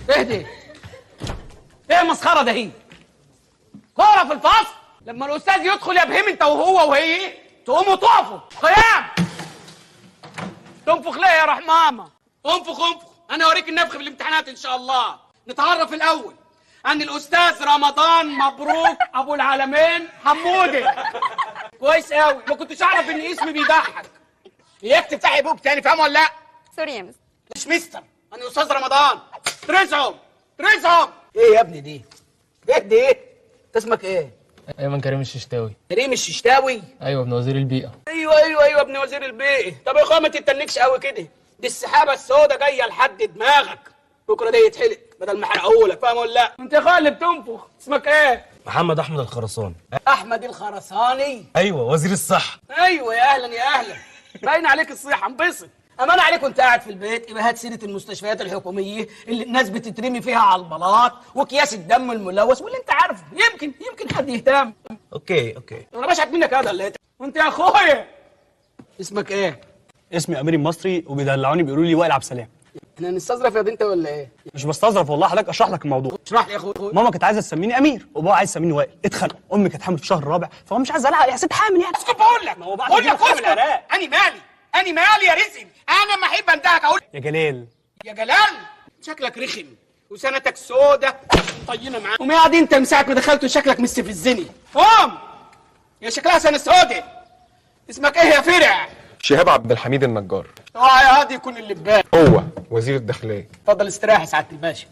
اهدي. ايه المسخره ده؟ هي كوره في الفصل لما الاستاذ يدخل يبهم انت وهو وهي تقوموا تقفوا قيام. تنفخ ليه يا رحمامه؟ انفخ انفخ، انا اوريك النفخ في الامتحانات ان شاء الله. نتعرف الاول عن الاستاذ رمضان مبروك ابو العالمين حمودي. كويس قوي، ما كنتش اعرف ان اسمي بيضحك. اياك تفتحي بوك تاني، فاهم ولا لا؟ سوري يا مستر. مش مستر، انا استاذ رمضان. ترزعهم ترزعهم. ايه يا ابني دي؟ اهدي. ايه انت اسمك ايه؟ ايمن كريم الششتاوي. كريم الششتاوي؟ ايوه ابن وزير البيئه. ايوه ابن وزير البيئه. طب يا اخويا ما تتنكش قوي كده، دي السحابه السوداء جايه لحد دماغك، بكره ده يتحلق بدل ما احرقهولك، فاهم ولا لا؟ انت يا اخويا اللي بتنفخ، اسمك ايه؟ محمد احمد الخرساني. احمد الخرساني؟ ايوه وزير الصحه. ايوه يا اهلا يا اهلا. باين عليك الصيحه، انبسط. امان عليك وانت قاعد في البيت يبقى هات سيره المستشفيات الحكوميه اللي الناس بتترمي فيها على البلاط واكياس الدم الملوث واللي انت عارفه، يمكن حد يهتم. اوكي انا بشحت منك هذا اللي وانت يا اخويا اسمك ايه؟ اسمي امير المصري وبيدلعوني بيقولوا لي وائل عبد السلام. احنا هنستظرف يا بنت ولا ايه؟ مش بستظرف والله، حضرتك اشرح لك الموضوع. اشرح لي يا اخويا. ماما كانت عايزه تسميني امير وبابا عايز يسميني وائل، اتخانقوا. امي كانت حامل في الشهر الرابع فهو مش عايز العب يحسب حامل يعني. اسكت بقول لك. ما هو بعد بقول لك اسكت. انا مالي يا رزق. انا ما احب انتهك اقول يا جلال. يا جلال شكلك رخم وسنتك سودة طينه معاك. وما دي انت من ساعه ما دخلت وشكلك مستفزني. قوم يا شكلها سنه سودة. اسمك ايه يا فرع؟ شهاب عبد الحميد النجار. اوعى يا هادي يكون اللي ببالك. هو وزير الداخليه. اتفضل استراحه سعاده الباشا.